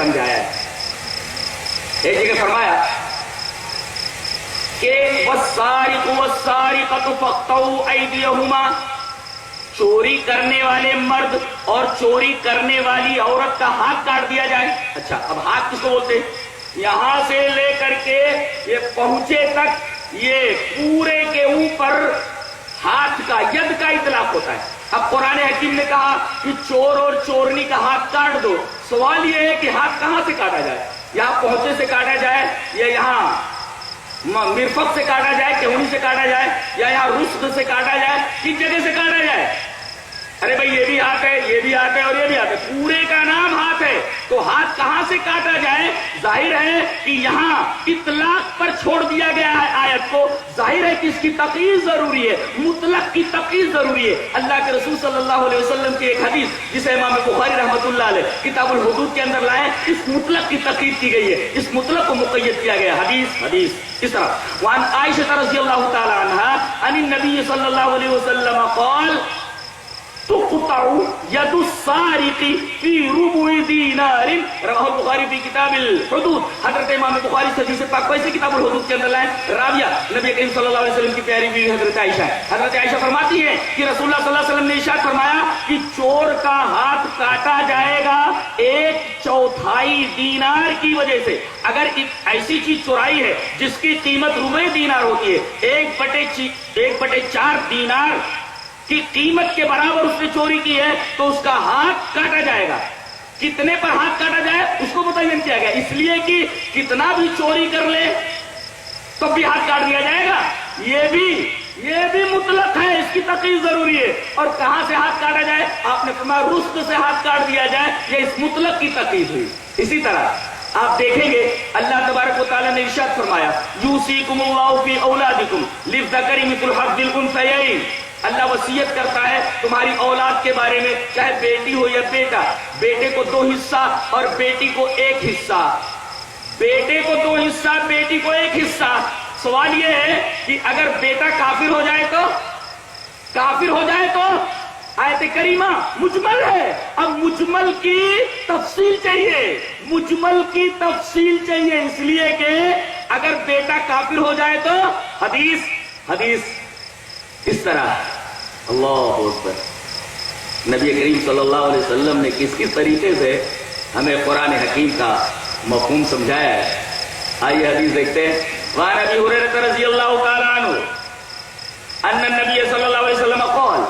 سمجھایا ہے. ایک جگہ فرمایا کہ والسارق والسارقۃ فاقطعوا ایدیہما، چوری کرنے والے مرد اور چوری کرنے والی عورت کا ہاتھ کاٹ دیا جائے. اچھا، اب ہاتھ کس کو بولتے ہیں؟ یہاں سے لے کر کے یہ پہنچے تک یہ پورے کے اوپر ہاتھ کا، ید کا اطلاق ہوتا ہے. اب قرآن حکیم نے کہا کہ چور اور چورنی کا ہاتھ کاٹ دو. سوال یہ ہے کہ ہاتھ کہاں سے کاٹا جائے؟ یہاں پہنچے سے کاٹا جائے یا یہاں مرفق سے کاٹا جائے، کہونی سے کاٹا جائے، یا یہاں رسغ سے کاٹا جائے، کس جگہ سے کاٹا جائے؟ ارے بھائی یہ بھی ہاتھ ہے، یہ بھی ہاتھ ہے اور یہ بھی ہاتھ ہے، پورے کا نام ہاتھ ہے. تو ہاتھ کہاں سے کاٹا جائے؟ ظاہر ہے کہ یہاں اطلاق پر چھوڑ دیا گیا ہے آیت کو. ظاہر ہے کہ اس کی تقیید ضروری ہے، مطلق کی تقیید ضروری ہے. اللہ کے رسول صلی اللہ علیہ وسلم کی ایک حدیث جسے امام بخاری رحمۃ اللہ علیہ کتاب الحدود کے اندر لائے، اس مطلق کی تقیید کی گئی ہے، اس مطلق کو مقید کیا گیا. حدیث اس طرح وعن عائشہ رضی اللہ تعالی عنہا عن النبی صلی اللہ علیہ وسلم قال تقطع ید السارق فی ربع دینار، رواہ البخاری فی کتاب الحدود. حضرت امام بخاری سے حدیث پاک ویسے کتاب الحدود کے اندر لائے. راویہ نبی کریم صلی اللہ علیہ وسلم کی پیاری بیوی حضرت عائشہ ہے. حضرت عائشہ فرماتی ہے کہ رسول اللہ صلی اللہ علیہ وسلم نے ارشاد فرمایا کہ چور کا ہاتھ کاٹا جائے گا 1/4 دینار کی وجہ سے. اگر ایسی چیز چورائی ہے جس کی قیمت ربع دینار ہوتی ہے، 1/4 دینار کی قیمت کے برابر اس نے چوری کی ہے، تو اس کا ہاتھ کاٹا جائے گا. کتنے پر ہاتھ کاٹا جائے اس کو متعین کیا گیا، اس لیے کہ کتنا بھی چوری کر لے تو بھی ہاتھ کاٹ دیا جائے گا. یہ بھی مطلق ہے، اس کی تقیید ضروری ہے. اور کہاں سے ہاتھ کاٹا جائے؟ آپ نے فرمایا رسغ سے ہاتھ کاٹ دیا جائے، یہ اس مطلق کی تقیید ہوئی. اسی طرح آپ دیکھیں گے اللہ تبارک و تعالیٰ نے ارشاد فرمایا یوصیکم اللہ فی اولادکم للذکر مثل حظ الانثیین. اللہ وصیت کرتا ہے تمہاری اولاد کے بارے میں، چاہے بیٹی ہو یا بیٹا. بیٹے کو 2 حصہ اور بیٹی کو 1 حصہ. بیٹے کو 2 حصہ، بیٹی کو 1 حصہ. سوال یہ ہے کہ اگر بیٹا کافر ہو جائے تو آیت کریمہ مجمل ہے. اب مجمل کی تفصیل چاہیے، اس لیے کہ اگر بیٹا کافر ہو جائے تو حدیث اس طرح. اللہ اکبر. نبی کریم صلی اللہ علیہ وسلم نے کس طریقے سے ہمیں قرآن حکیم کا مفہوم سمجھایا ہے. آئیے حدیث دیکھتے ہیں. وعن ابی ہریرہ رضی اللہ تعالی عنہ ان النبی صلی اللہ علیہ وسلم قال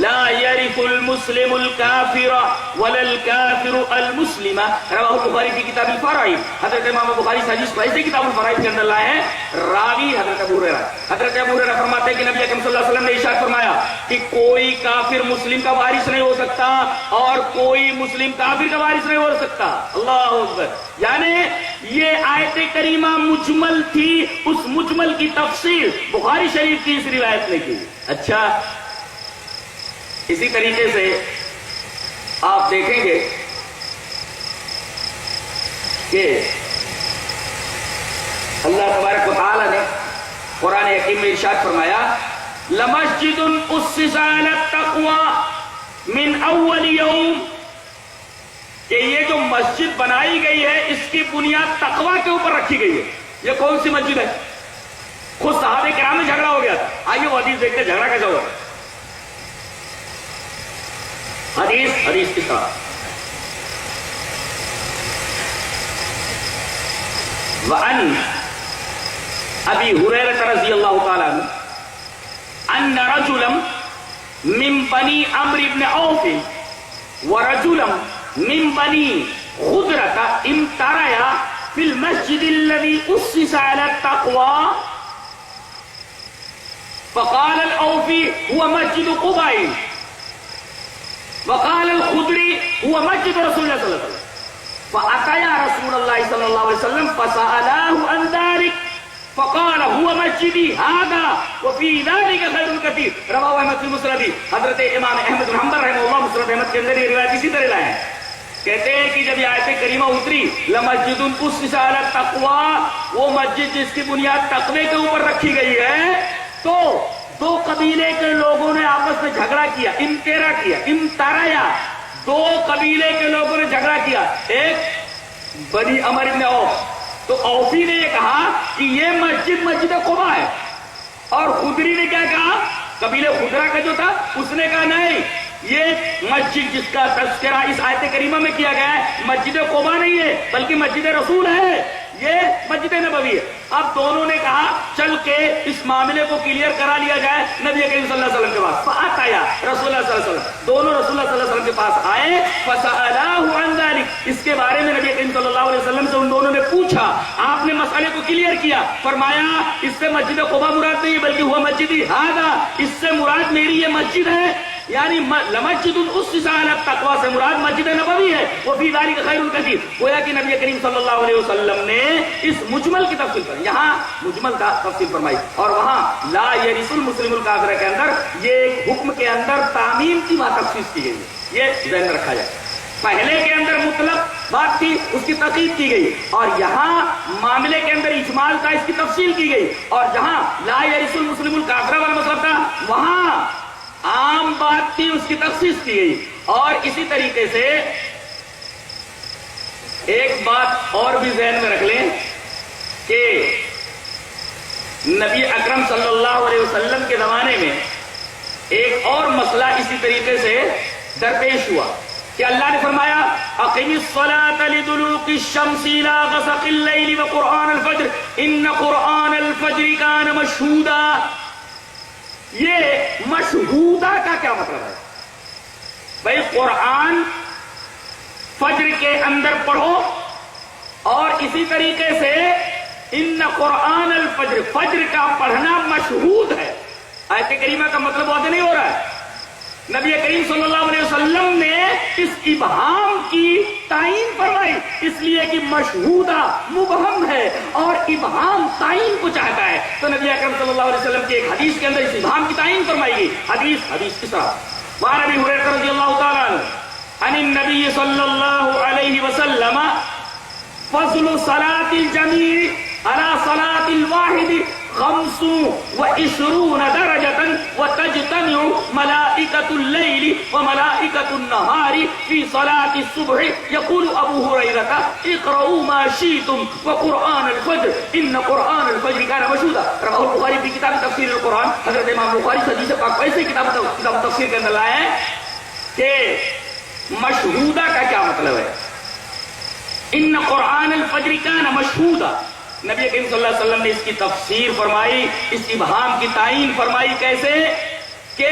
لا يرث المسلم الكافر ولا الكافر المسلم، رواہ البخاری فی کتاب الفرائض. حضرت امام بخاری سے حدیث ویسے کتاب الفرائض کے اندر لائے ہیں. راوی حضرت ابو ہریرہ فرماتے ہیں کہ نبی اکرم صلی اللہ علیہ وسلم نے ارشاد فرمایا کہ کوئی کافر مسلم کا وارث نہیں ہو سکتا اور کوئی مسلم کافر کا وارث نہیں ہو سکتا. اللہ اکبر. یعنی یہ آیت کریمہ مجمل تھی، اس مجمل کی تفصیل بخاری شریف کی اس روایت نے کی. اچھا، اسی طریقے سے آپ دیکھیں گے کہ اللہ تبارک و تعالی نے قرآن حکیم میں ارشاد فرمایا لَمَسْجِدٌ أُسِّسَ عَلَى التَّقْوَى مِنْ أَوَّلِ يَوْمٍ، کہ یہ جو مسجد بنائی گئی ہے اس کی بنیاد تقوی کے اوپر رکھی گئی ہے. یہ کون سی مسجد ہے؟ خود صحابہ کرام میں جھگڑا ہو گیا تھا. آئیے وہ حدیث دیکھتے جھگڑا کیسا ہوا. حدیث کی طرح وعن ابی ہریرہ رضی اللہ تعالی عنہ ان رجلا من بنی عمرو بن عوف ورجلا من بنی خزرہ امتریا فی المسجد الذي اسس على التقوى فقال العوفی هو مسجد قباء وقال الخدری هو مسجد رسول اللہ صلی اللہ علیہ وسلم فأتيا رسول الله صلى الله عليه وسلم فسألاه عن ذلك فقال هو مسجدي هذا وفي ذلك خير كثير. رواه احمد في مسند. حضرت امام احمد بن حنبل رحمہ اللہ مسند احمد کے اندر یہ روایت اسی طرح لائے ہیں. کہتے ہیں کہ جب یہ آیت کریمہ اتری لمسجد اسس علی التقوى، وہ مسجد جس کی بنیاد تقوی کے اوپر رکھی گئی ہے، تو 2 قبیلے کے لوگوں نے آپس میں جھگڑا کیا، امترایا. 2 قبیلے کے لوگوں نے جھگڑا کیا. ایک بنی عمر ابن عوف. تو اوفی نے یہ کہا کہ یہ مسجد قباء ہے، اور خدری نے کیا کہا، قبیلہ خدرہ کا جو تھا اس نے کہا نہیں، یہ مسجد جس کا تذکرہ اس آیت کریمہ میں کیا گیا ہے مسجد قباء نہیں ہے بلکہ مسجد رسول ہے، یہ مسجد نبوی ہے. اب دونوں نے کہا چل کے اس معاملے کو کلیئر کرا لیا جائے نبی کریم صلی اللہ علیہ وسلم کے پاس. فات آیا رسول اللہ صلی اللہ علیہ وسلم، دونوں رسول اللہ صلی اللہ علیہ وسلم کے پاس آئے. فسألاه عن ذلك، اس کے بارے میں نبی کریم صلی اللہ علیہ وسلم سے ان دونوں نے پوچھا. آپ نے مسئلے کو کلیئر کیا، فرمایا اس سے مسجد قباء مراد نہیں ہے بلکہ وہ مسجد ہذا، اس سے مراد میری یہ مسجد ہے، یعنی لمسجد اسس علی التقوی سے مراد مسجد نبوی ہے. وفی ذلک خیر کثیر، گویا کہ نبی کریم صلی اللہ علیہ وسلم نے اس مجمل کی تفصیل پر یہاں مجمل کا تفصیل فرمائی، اور وہاں لا یرث المسلم الکافر کے اندر یہ حکم کے اندر تعمیم کی وہاں تخصیص کی گئی ہے، یہ ذہن میں رکھا جائے. پہلے کے اندر مطلق بات تھی، اس کی تقیید کی گئی، اور یہاں معاملے کے اندر اجمال کا اس کی تفصیل کی گئی. اور جہاں لا یرث المسلم الکافر والا مطلب تھا وہاں عام بات تھی، اس کی تخصیص کی گئی. اور اسی طریقے سے ایک بات اور بھی ذہن میں رکھ لیں کہ نبی اکرم صلی اللہ علیہ وسلم کے زمانے میں ایک اور مسئلہ اسی طریقے سے درپیش ہوا کہ اللہ نے فرمایا اقم الصلاة لدلوق الشمس الى غسق الليل وقرآن الفجر ان قرآن الفجر كان مشہودا. یہ مشہودہ کا کیا مطلب ہے؟ بھائی قرآن فجر کے اندر پڑھو، اور اسی طریقے سے ان قرآن الفجر، فجر کا پڑھنا مشہود ہے. آیت کریمہ کا مطلب واضح نہیں ہو رہا ہے. نبی کریم صلی اللہ علیہ وسلم نے اس ابہام کی تعین فرمائی، اس لیے کہ مشہودہ مبہم ہے اور ابہام تعین کو چاہتا ہے. تو نبی اکرم صلی اللہ علیہ وسلم کی ایک حدیث کے اندر اس ابہام کی تعین فرمائی گئی. حدیث کس طرح؟ وعن ابی ہریرہ رضی اللہ تعالی عنہ عن النبی صلی اللہ علیہ وسلم فضل صلاة الجميع على صلاة الواحد 25 درجة وتجتمع ملائكة الليل وملائكة النهار في صلاة الصبح. يقول أبو هريرة اقرأوا ما شئتم وقرآن الفجر إن قرآن الفجر كان مشهودا. رواه البخاري في كتاب تفسير القرآن. حضرت امام بخاری حدیث پاک ایسے کتاب تفسیر کے اندر لائے ہیں کہ مشہودہ کا کیا مطلب ہے. ان قرآن الفجر کان مشہودا، نبی کریم صلی اللہ علیہ وسلم نے اس کی تفسیر فرمائی، اس ابہام کی تعین فرمائی. کیسے کہ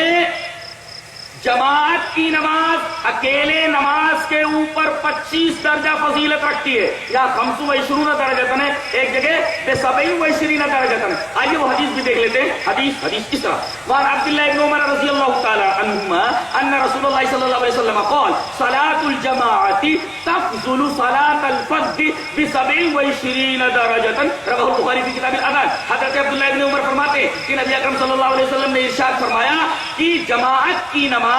جماعت کی نماز اکیلے نماز کے اوپر 25 درجہ فضیلت رکھتی ہے، یا 25 درجہ ہے ایک جگہ 27 درجہ. آئیے وہ حدیث بھی دیکھ لیتے ہیں. حدیث کس طرح؟ وعن عبداللہ ابن عمر رضی اللہ تعالی عنہما ان رسول اللہ صلی اللہ علیہ وسلم قال صلاة الجماعت تفضل صلاة الفرد ب27 درجة. رواه البخاری فی کتاب الاذان. حضرت عبداللہ ابن عمر فرماتے ہیں کہ نبی اکرم صلی اللہ علیہ وسلم نے ارشاد فرمایا کہ جماعت کی نماز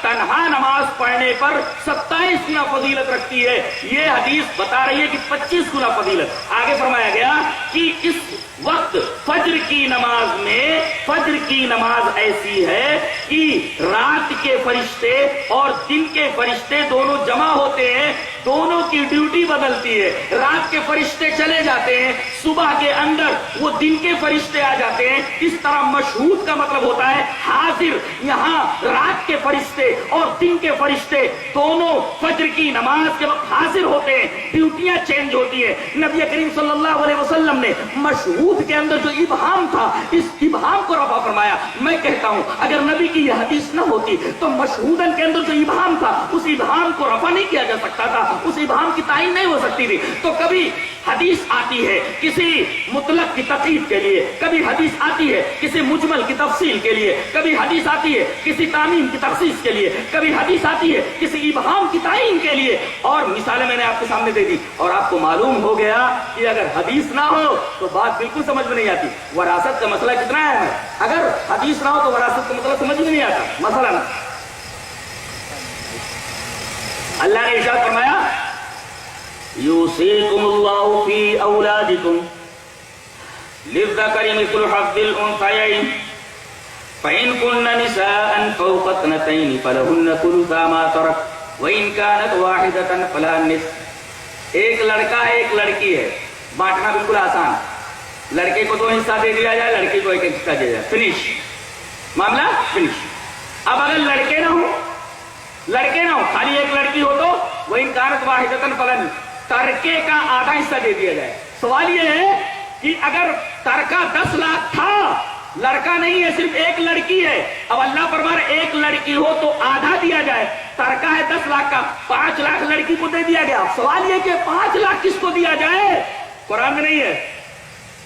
تنہا نماز پڑھنے پر 27 گنا فضیلت رکھتی ہے. یہ حدیث بتا رہی ہے کہ 25 گنا فضیلت. آگے فرمایا گیا کہ اس وقت فجر کی نماز میں، فجر کی نماز ایسی ہے کہ رات کے فرشتے اور دن کے فرشتے دونوں جمع ہوتے ہیں، دونوں کی ڈیوٹی بدلتی ہے. رات کے فرشتے چلے جاتے ہیں، صبح کے اندر وہ دن کے فرشتے آ جاتے ہیں. اس طرح مشہود کا مطلب ہوتا ہے حاضر. یہاں رات کے فرشتے اور دن کے فرشتے دونوں فجر کی نماز کے وقت حاضر ہوتے ہیں، ڈیوٹیاں چینج ہوتی ہیں. نبی کریم صلی اللہ علیہ وسلم نے مشہود کے اندر جو ابہام تھا اس ابہام کو رفع فرمایا. میں کہتا ہوں اگر نبی کی یہ حدیث نہ ہوتی تو مشہودن کے اندر جو ابہام تھا اس ابہام کو رفع نہیں کیا جا سکتا تھا، اس ابہام کی تعین نہیں ہو سکتی تھی. تو کبھی حدیث آتی ہے کسی مطلق کی تقیید کے لیے، کبھی حدیث آتی ہے کسی مجمل کی تفصیل کے لیے، کبھی حدیث آتی ہے کسی تعمیم کی تخصیص کے لیے، کبھی حدیث آتی ہے کسی ابہام کی تعین کے لیے. اور مثالیں میں نے آپ کے سامنے دے دی اور آپ کو معلوم ہو گیا کہ اگر حدیث نہ ہو تو بات بالکل سمجھ میں نہیں آتی. وراثت کا مسئلہ کتنا ہے، اگر حدیث نہ ہو تو وراثت کا مسئلہ سمجھ میں نہیں آتا. مثلا اللہ نے ارشاد فرمایا یوصیکم اللہ فی اولادکم للذکر مثل حظ الانثیین فإن كن نساء فوق 2 فلهن ثلثا ما ترك وإن كانت واحدة فلها النصف ایک لڑکا ایک لڑکی ہے، بانٹنا بالکل آسان، لڑکے کو 2 حصہ دے دیا جائے، لڑکی کو 1 حصہ دیا جائے، فنش، معاملہ فنش۔ اب اگر لڑکے نہ ہو خالی ایک لڑکی ہو تو وہ انکارت واحدتن فلن، ترکے کا آدھا حصہ دے دیا جائے۔ سوال یہ ہے کہ اگر ترکہ 10 لاکھ تھا، لڑکا نہیں ہے، صرف ایک لڑکی ہے، اب اللہ فرما رہے ایک لڑکی ہو تو آدھا دیا جائے، ترکہ ہے 10 لاکھ کا، 5 لاکھ لڑکی کو دے دیا گیا۔ سوال یہ کہ 5 لاکھ کس کو دیا جائے؟ قرآن میں نہیں ہے۔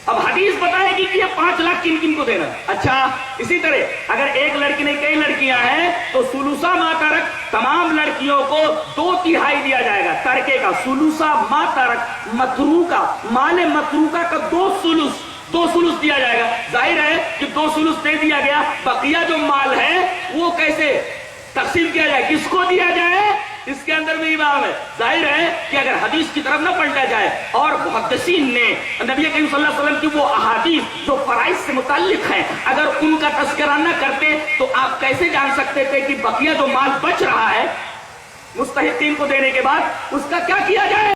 اب حدیث بتائے گی کہ یہ 5 لاکھ کن کن کو دینا۔ اچھا اسی طرح اگر ایک لڑکی نہیں کئی لڑکیاں ہیں تو ثلثا ما ترک، تمام لڑکیوں کو 2/3 دیا جائے گا ترکے کا، ثلثا ما ترک، متروکہ، مال متروکہ کا 2 ثلث دیا جائے گا۔ ظاہر ہے کہ 2 ثلث دے دیا گیا، بقیہ جو مال ہے وہ کیسے تقسیم کیا جائے، کس کو دیا جائے، اس کے اندر بھی باب ہے۔ ظاہر ہے کہ اگر حدیث کی طرف نہ پلٹا جائے اور محدثین نے نبی کریم صلی اللہ علیہ وسلم کی وہ احادیث جو فرائض سے متعلق ہیں اگر ان کا تذکرہ نہ کرتے تو آپ کیسے جان سکتے تھے کہ بقیہ جو مال بچ رہا ہے مستحقین کو دینے کے بعد اس کا کیا کیا جائے؟